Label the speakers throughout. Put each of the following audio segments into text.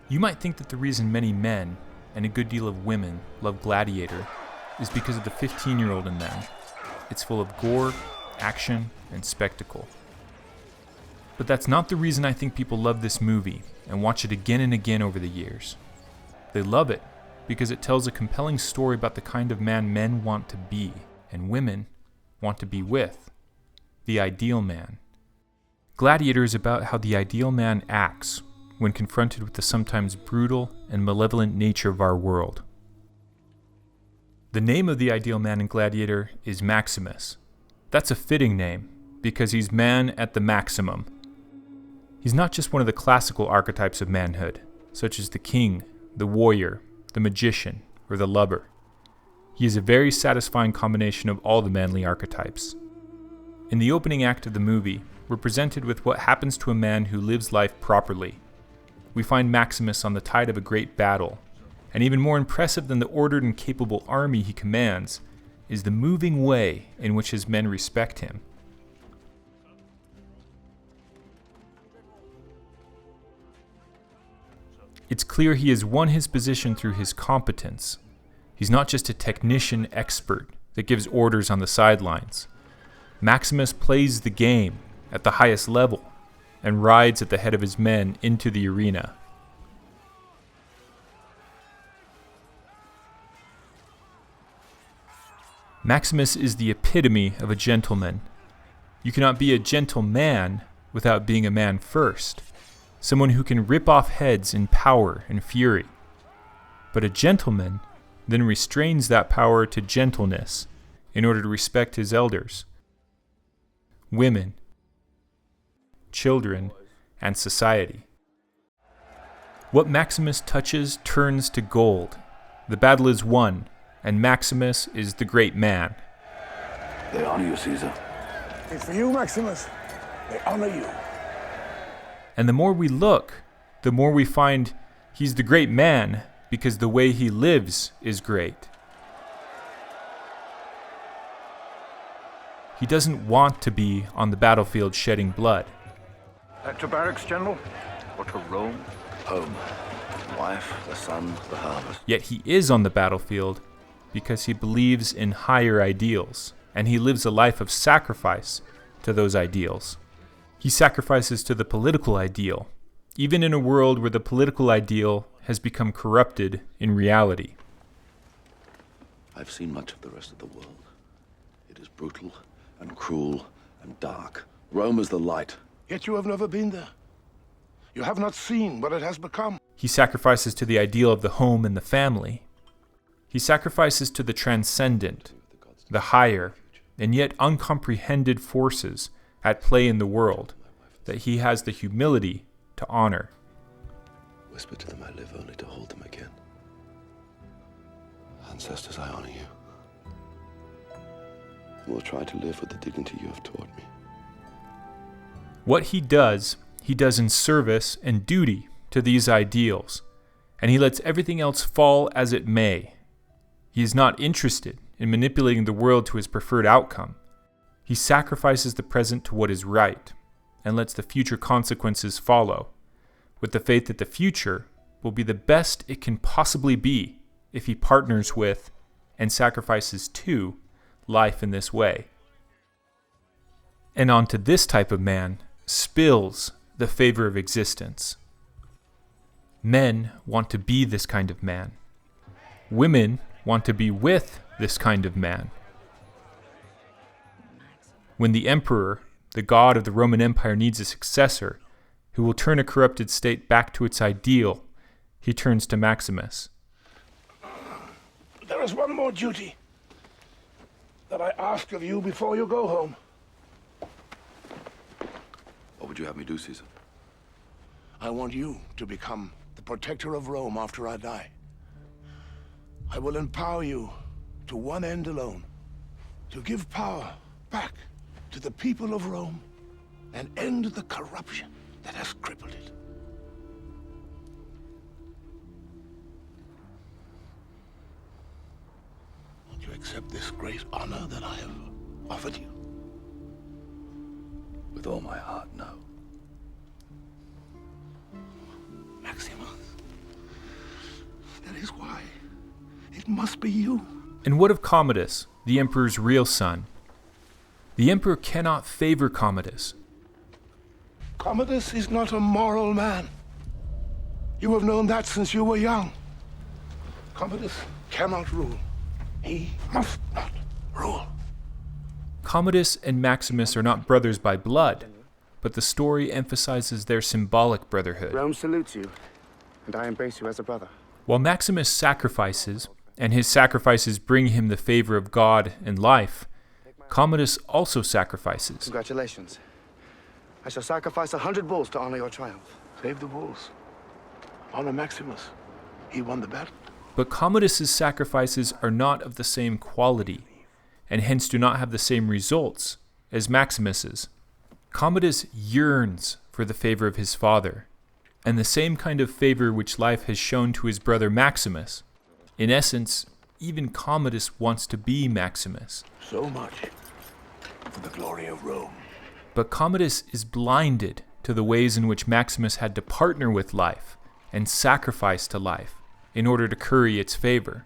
Speaker 1: You might think that the reason many men, and a good deal of women, love Gladiator is because of the 15-year-old in them. It's full of gore, action, and spectacle. But that's not the reason I think people love this movie and watch it again and again over the years. They love it because it tells a compelling story about the kind of man men want to be, and women want to be with. The ideal man. Gladiator is about how the ideal man acts when confronted with the sometimes brutal and malevolent nature of our world. The name of the ideal man in Gladiator is Maximus. That's a fitting name, because he's man at the maximum. He's not just one of the classical archetypes of manhood, such as the king, the warrior, the magician, or the lover. He is a very satisfying combination of all the manly archetypes. In the opening act of the movie, we're presented with what happens to a man who lives life properly. We find Maximus on the tide of a great battle, and even more impressive than the ordered and capable army he commands is the moving way in which his men respect him. It's clear he has won his position through his competence. He's not just a technician expert that gives orders on the sidelines. Maximus plays the game at the highest level and rides at the head of his men into the arena. Maximus is the epitome of a gentleman. You cannot be a gentleman without being a man first, someone who can rip off heads in power and fury. But a gentleman then restrains that power to gentleness in order to respect his elders, women, children, and society. What Maximus touches turns to gold. The battle is won, and Maximus is the great man.
Speaker 2: They honor you, Caesar.
Speaker 3: It's for you, Maximus. They honor you.
Speaker 1: And the more we look, the more we find he's the great man because the way he lives is great. He doesn't want to be on the battlefield shedding blood.
Speaker 2: Back to barracks, General? Or to Rome? Home. Wife, the son, the harvest.
Speaker 1: Yet he is on the battlefield because he believes in higher ideals, and he lives a life of sacrifice to those ideals. He sacrifices to the political ideal, even in a world where the political ideal has become corrupted in reality.
Speaker 2: I've seen much of the rest of the world. It is brutal and cruel and dark. Rome is the light.
Speaker 3: Yet you have never been there. You have not seen what it has become.
Speaker 1: He sacrifices to the ideal of the home and the family. He sacrifices to the transcendent, the higher, and yet uncomprehended forces at play in the world that he has the humility to honor.
Speaker 2: Whisper to them I live only to hold them again. Ancestors, I honor you. And will try to live with the dignity you have taught me.
Speaker 1: What he does in service and duty to these ideals, and he lets everything else fall as it may. He is not interested in manipulating the world to his preferred outcome. He sacrifices the present to what is right, and lets the future consequences follow, with the faith that the future will be the best it can possibly be if he partners with and sacrifices to life in this way. And onto this type of man spills the favor of existence. Men want to be this kind of man. Women want to be with this kind of man. When the emperor, the god of the Roman Empire, needs a successor who will turn a corrupted state back to its ideal, he turns to Maximus.
Speaker 3: There is one more duty that I ask of you before you go home.
Speaker 2: What would you have me do, Caesar?
Speaker 3: I want you to become the protector of Rome after I die. I will empower you to one end alone, to give power back to the people of Rome and end the corruption that has crippled it. Won't you accept this great honor that I have offered you?
Speaker 2: With all my heart, no.
Speaker 3: Maximus, That is why. It must be you.
Speaker 1: And what of Commodus, the Emperor's real son? The Emperor cannot favor Commodus.
Speaker 3: Commodus is not a moral man. You have known that since you were young. Commodus cannot rule. He must not rule.
Speaker 1: Commodus and Maximus are not brothers by blood, but the story emphasizes their symbolic brotherhood.
Speaker 4: Rome salutes you, and I embrace you as a brother.
Speaker 1: While Maximus sacrifices, and his sacrifices bring him the favor of God and life, Commodus also sacrifices.
Speaker 4: Congratulations. I shall sacrifice 100 bulls to honor your triumph.
Speaker 3: Save the bulls. Honor Maximus. He won the battle.
Speaker 1: But Commodus's sacrifices are not of the same quality, and hence do not have the same results as Maximus's. Commodus yearns for the favor of his father, and the same kind of favor which life has shown to his brother Maximus. In essence, even Commodus wants to be Maximus.
Speaker 3: So much for the glory of Rome.
Speaker 1: But Commodus is blinded to the ways in which Maximus had to partner with life and sacrifice to life in order to curry its favor.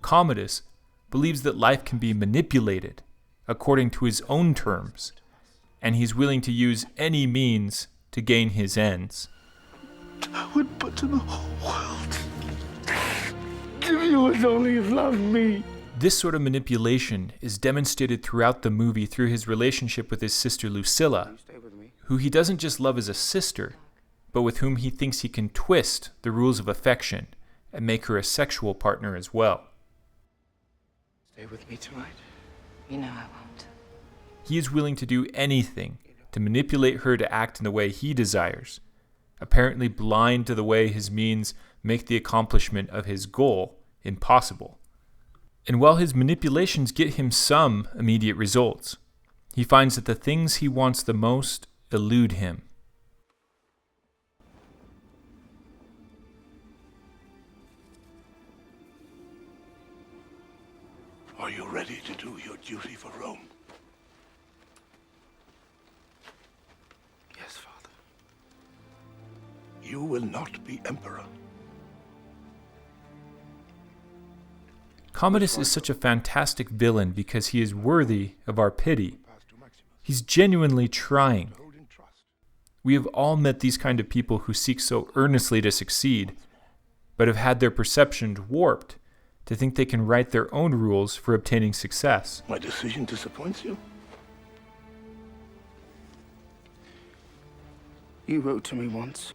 Speaker 1: Commodus believes that life can be manipulated according to his own terms, and he's willing to use any means to gain his ends.
Speaker 3: I would put to the whole world. Give you as only have loved me.
Speaker 1: This sort of manipulation is demonstrated throughout the movie through his relationship with his sister Lucilla, who he doesn't just love as a sister, but with whom he thinks he can twist the rules of affection and make her a sexual partner as well.
Speaker 4: Stay with me tonight.
Speaker 5: You know I won't.
Speaker 1: He is willing to do anything to manipulate her to act in the way he desires, apparently blind to the way his means make the accomplishment of his goal impossible. And while his manipulations get him some immediate results, he finds that the things he wants the most elude him.
Speaker 3: Are you ready to do your duty for Rome?
Speaker 4: Yes, Father.
Speaker 3: You will not be emperor.
Speaker 1: Commodus is such a fantastic villain because he is worthy of our pity. He's genuinely trying. We have all met these kind of people who seek so earnestly to succeed, but have had their perceptions warped to think they can write their own rules for obtaining success.
Speaker 3: My decision disappoints you?
Speaker 4: You wrote to me once,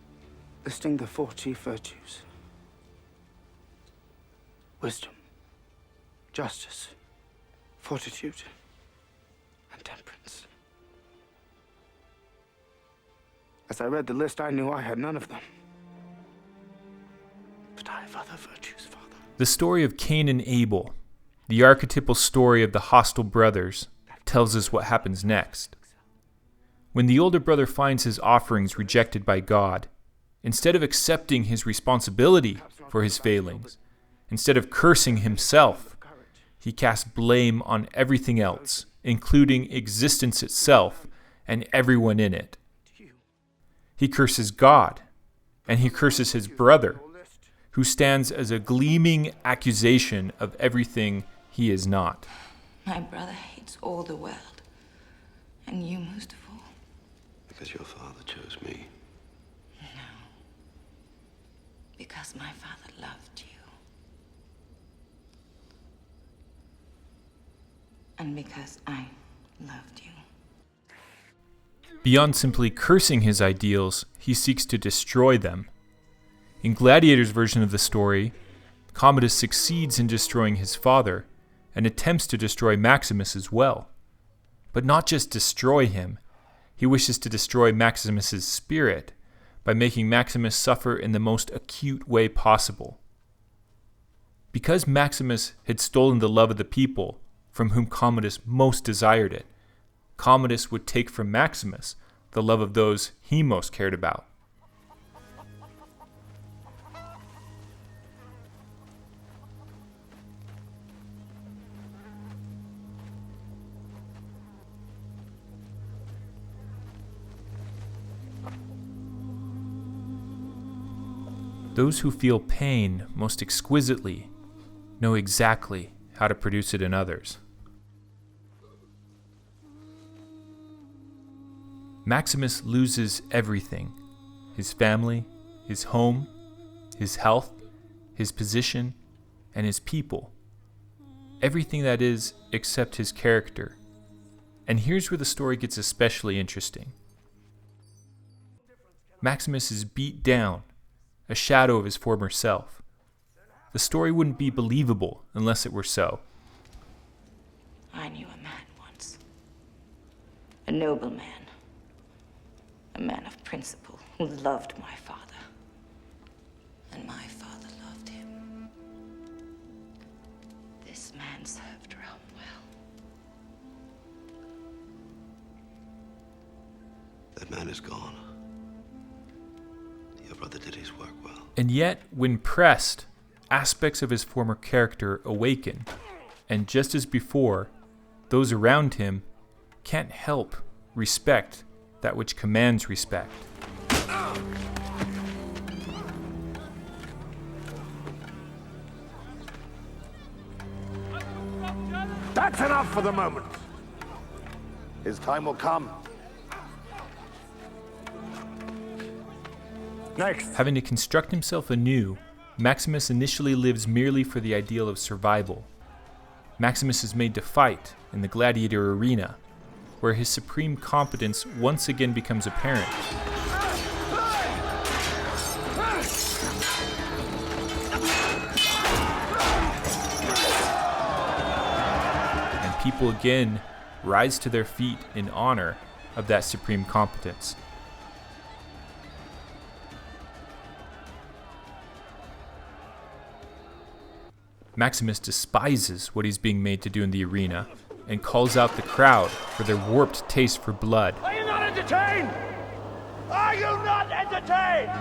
Speaker 4: listing the 4 chief virtues. Wisdom, justice, fortitude, and temperance. As I read the list, I knew I had none of them. But I have other virtues, Father.
Speaker 1: The story of Cain and Abel, the archetypal story of the hostile brothers, tells us what happens next. When the older brother finds his offerings rejected by God, instead of accepting his responsibility for his failings, instead of cursing himself, he casts blame on everything else, including existence itself and everyone in it. He curses God, and he curses his brother, who stands as a gleaming accusation of everything he is not.
Speaker 5: My brother hates all the world, and you most of all.
Speaker 2: Because your father chose me.
Speaker 5: No. Because my father loved you. And because I loved you.
Speaker 1: Beyond simply cursing his ideals, he seeks to destroy them. In Gladiator's version of the story, Commodus succeeds in destroying his father and attempts to destroy Maximus as well. But not just destroy him, he wishes to destroy Maximus's spirit by making Maximus suffer in the most acute way possible. Because Maximus had stolen the love of the people from whom Commodus most desired it, Commodus would take from Maximus the love of those he most cared about. Those who feel pain most exquisitely know exactly how to produce it in others. Maximus loses everything: his family, his home, his health, his position, and his people. Everything that is, except his character. And here's where the story gets especially interesting. Maximus is beat down, a shadow of his former self. The story wouldn't be believable unless it were so.
Speaker 5: I knew a man once. A noble man. A man of principle who loved my father. And my father loved him. This man served Rome well.
Speaker 2: That man is gone. Your brother did his work well.
Speaker 1: And yet, when pressed, aspects of his former character awaken. And just as before, those around him can't help respect that which commands respect.
Speaker 3: That's enough for the moment. His time will come. Next.
Speaker 1: Having to construct himself anew, Maximus initially lives merely for the ideal of survival. Maximus is made to fight in the Gladiator arena, where his supreme competence once again becomes apparent. And people again rise to their feet in honor of that supreme competence. Maximus despises what he's being made to do in the arena and calls out the crowd for their warped taste for blood.
Speaker 3: Are you not entertained? Are you not entertained?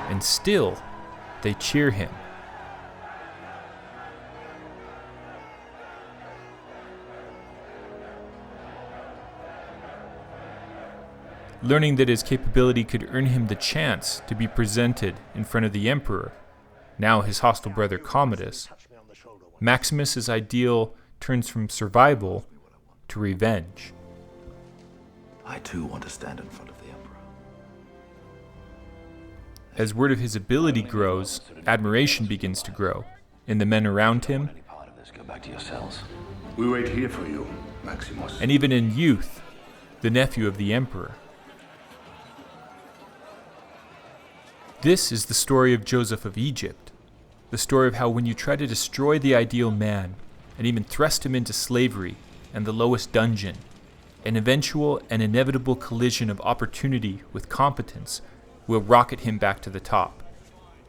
Speaker 1: And still, they cheer him. Learning that his capability could earn him the chance to be presented in front of the emperor, now his hostile brother Commodus, Maximus's ideal turns from survival to revenge.
Speaker 2: I too want to stand in front of the Emperor.
Speaker 1: As word of his ability grows, admiration begins to grow in the men around him,
Speaker 2: Any part of this, go back to your cells.
Speaker 3: We wait here for you, Maximus.
Speaker 1: and even in youth, the nephew of the emperor. This is the story of Joseph of Egypt, the story of how when you try to destroy the ideal man and even thrust him into slavery and the lowest dungeon, an eventual and inevitable collision of opportunity with competence will rocket him back to the top,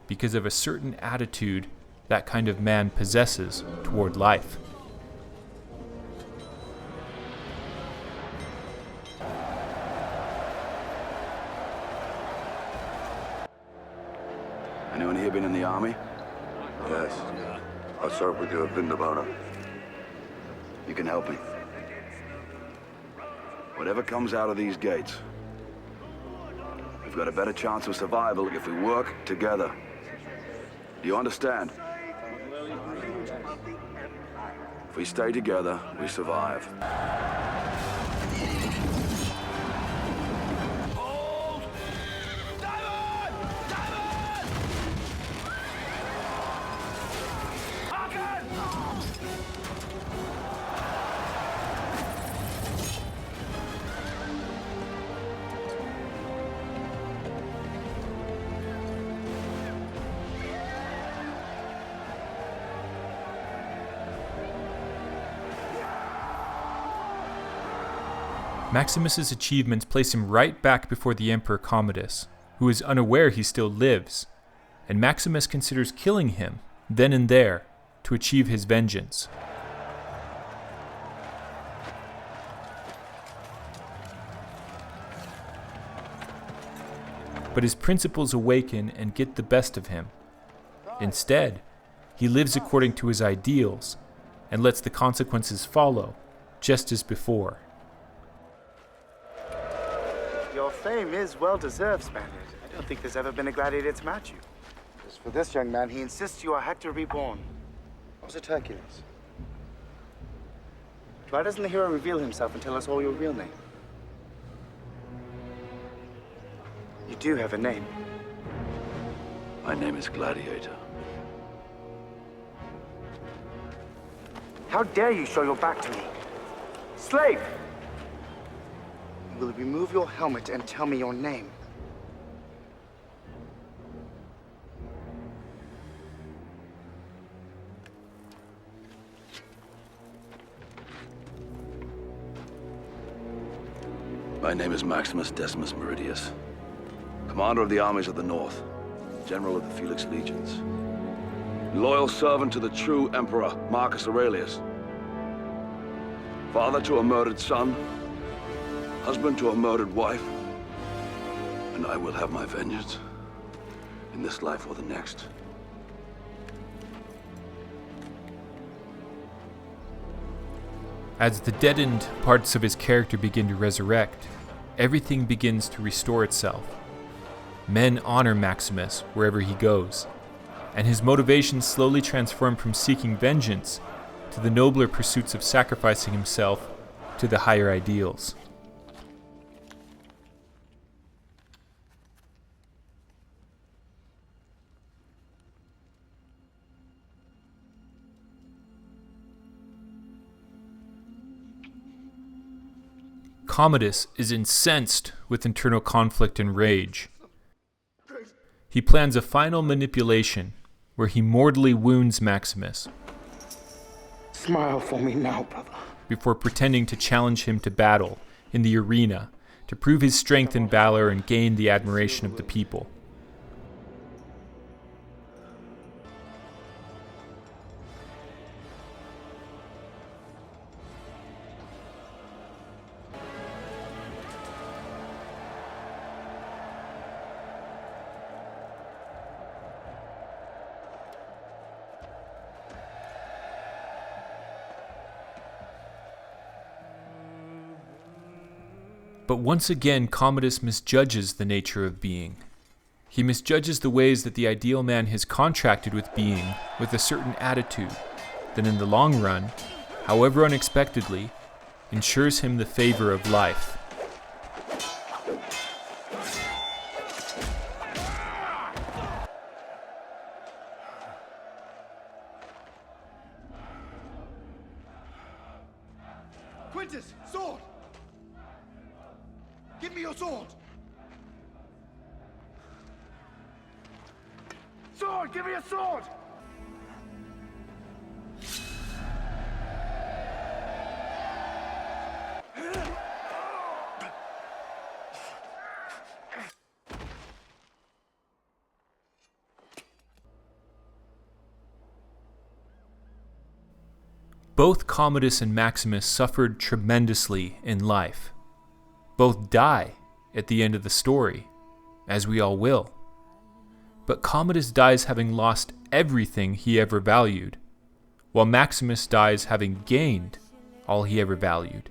Speaker 1: because of a certain attitude that kind of man possesses toward life.
Speaker 2: Anyone here been in the army? Yes. I served with you at Vindabona. You can help me. Whatever comes out of these gates, we've got a better chance of survival if we work together. Do you understand? If we stay together, we survive.
Speaker 1: Maximus's achievements place him right back before the Emperor Commodus, who is unaware he still lives, and Maximus considers killing him, then and there, to achieve his vengeance. But his principles awaken and get the best of him. Instead, he lives according to his ideals and lets the consequences follow, just as before.
Speaker 4: fame is well-deserved, Spaniard. I don't think there's ever been a gladiator to match you. As for this young man, he insists you are Hector reborn. Or was it Hercules? Why doesn't the hero reveal himself and tell us all your real name? You do have a name.
Speaker 2: My name is Gladiator.
Speaker 4: How dare you show your back to me? Slave! You will remove your helmet and tell me your name.
Speaker 2: My name is Maximus Decimus Meridius, commander of the armies of the North, general of the Felix Legions, loyal servant to the true emperor, Marcus Aurelius, father to a murdered son, husband to a murdered wife, and I will have my vengeance in this life or the next.
Speaker 1: As the deadened parts of his character begin to resurrect, everything begins to restore itself. Men honor Maximus wherever he goes, and his motivations slowly transform from seeking vengeance to the nobler pursuits of sacrificing himself to the higher ideals. Commodus is incensed with internal conflict and rage. He plans a final manipulation where he mortally wounds Maximus
Speaker 4: Smile for me now, brother.
Speaker 1: before pretending to challenge him to battle in the arena to prove his strength and valor and gain the admiration of the people. But once again, Commodus misjudges the nature of being. He misjudges the ways that the ideal man has contracted with being with a certain attitude that in the long run, however unexpectedly, ensures him the favor of life.
Speaker 3: Quintus, sword! Give me your sword!
Speaker 4: Sword! Give me a sword!
Speaker 1: Both Commodus and Maximus suffered tremendously in life. Both die at the end of the story, as we all will. But Commodus dies having lost everything he ever valued, while Maximus dies having gained all he ever valued.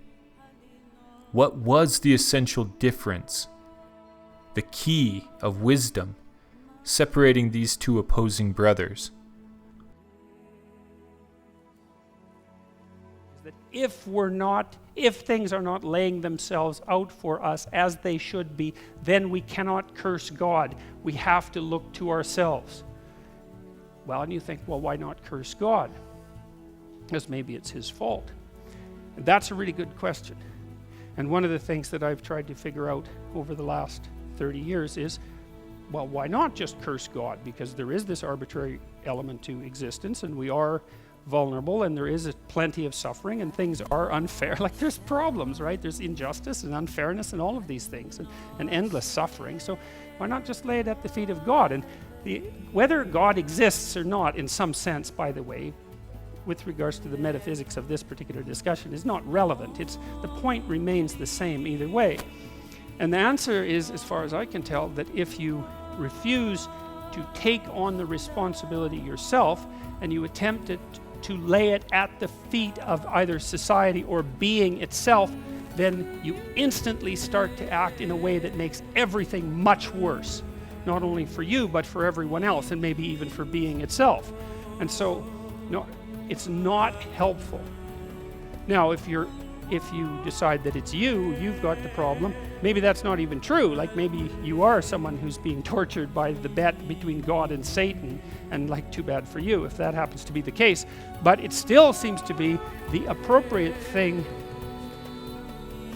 Speaker 1: What was the essential difference, the key of wisdom, separating these two opposing brothers?
Speaker 6: That if things are not laying themselves out for us as they should be, then we cannot curse God. We have to look to ourselves. Well, and you think, well, why not curse God? Because maybe it's his fault. And that's a really good question. And one of the things that I've tried to figure out over the last 30 years is, well, why not just curse God? Because there is this arbitrary element to existence, and we are vulnerable, and there is plenty of suffering, and things are unfair. Like, there's problems, right? There's injustice and unfairness and all of these things, and endless suffering. So why not just lay it at the feet of God? And whether God exists or not, in some sense, by the way, with regards to the metaphysics of this particular discussion, is not relevant. The point remains the same either way. And the answer is, as far as I can tell, that if you refuse to take on the responsibility yourself, and you attempt to lay it at the feet of either society or being itself, then you instantly start to act in a way that makes everything much worse. Not only for you, but for everyone else, and maybe even for being itself. And so, no, it's not helpful. Now, if you decide that it's you've got the problem, maybe that's not even true. Like maybe you are someone who's being tortured by the bet between God and Satan, and like, too bad for you if that happens to be the case. But it still seems to be the appropriate thing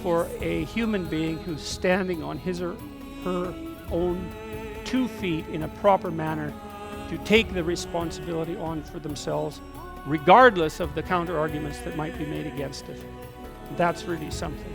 Speaker 6: for a human being who's standing on his or her own 2 feet in a proper manner to take the responsibility on for themselves, regardless of the counter arguments that might be made against it. That's really something.